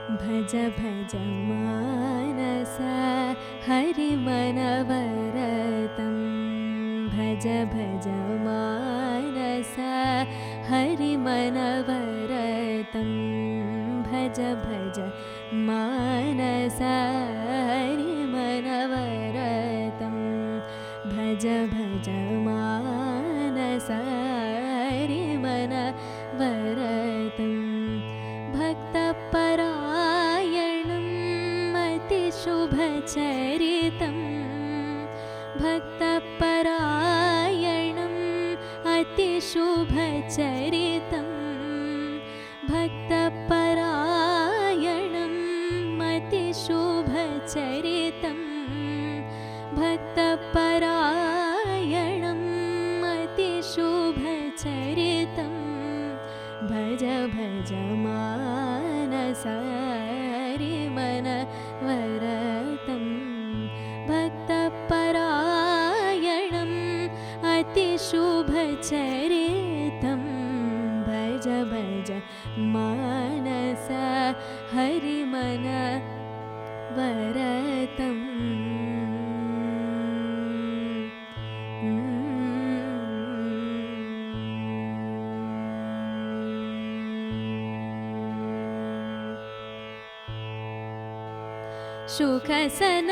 भज भज मानस हरिमनवरतं भज भज मानस हरिमनवरतं भज भज मानस हरिमनवरतं भज भज मानस हरिमनवरतं भक्तपरायणम् अतिशुभचरितं भक्तपरायणम् अतिशुभचरितं भक्तपरायणम् अतिशुभचरितं भक्तपरायणम् अतिशुभचरितं भज भज मानस हरिमनवरतं भक्तपरायणम् अतिशुभचरितं भज भज मानस हरिमनवरतं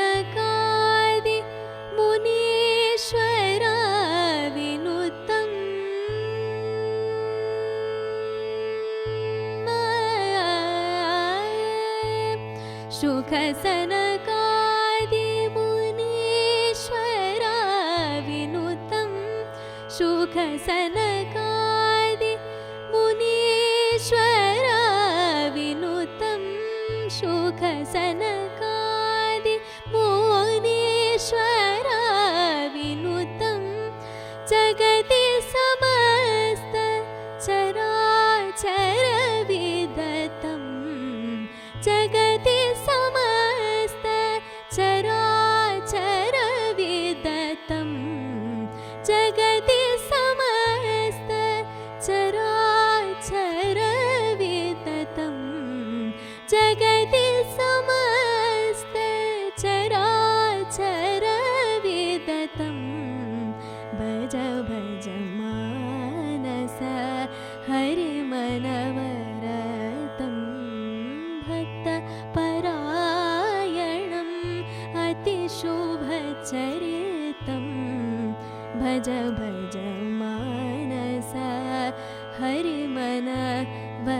शुकसनकादि मुनीश्वर विनुतं शुकसनकादि मुनीश्वर विनुतं शुकसनकादि मुनीश्वर विनुतं शुकसनकादि मुनीश्वर विनुतं जगति समस्त चराचर विदतं जगति समस्त चराचर विदतं जगति समस्त चराचर विदतं जगति समस्त चराचर विदतं भज भज मानस हरिमनवरतं भक्तपरायणम् अतिशुभचरितं भज भज मानस हरिमनवरतं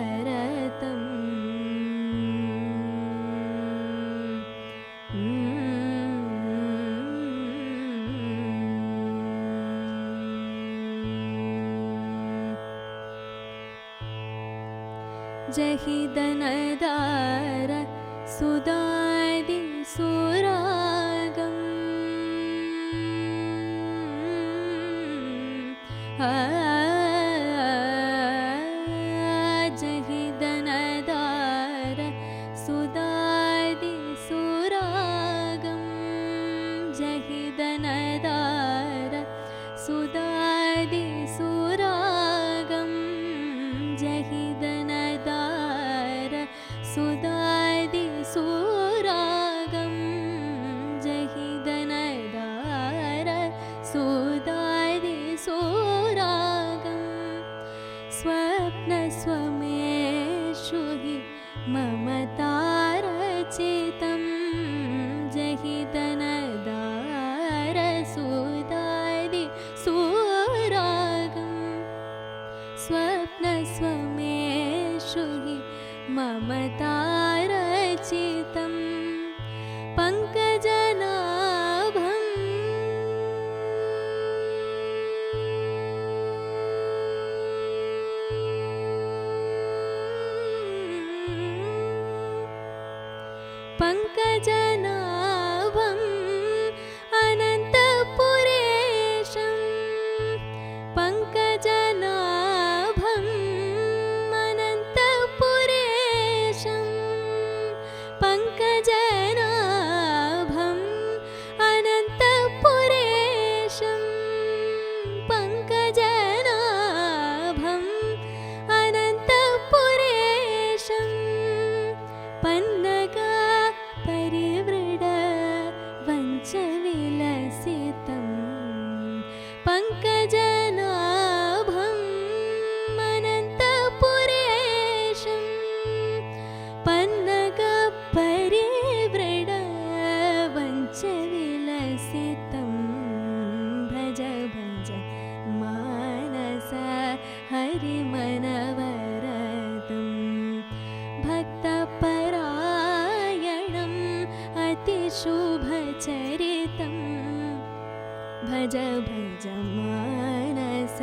जहि दनदार सुदादि सुरागम् जहि दनदार सुदादि सुरागम् जहि दनदार सुदादि सुरागम् जहि दनदार सुदादि सुरागम् जहि दनदार सुदादि सुरागम् स्वप्नस्वमेषु हि ममतारचितं जहि दनदार सुदादि सुरागम् स्वप्नस्वमेषु हि ममतारचितं पङ्कजनाभं पङ्कजनाभम् अनन्तपुरेशं पङ्कजनाभम् अनन्तपुरेशं पङ्कजनाभम् अनन्तपुरेशं पङ्कजनाभम् अनन्तपुरेशं पन् मनवरतं भक्तपरायणम् अतिशुभचरितं भज भज मानस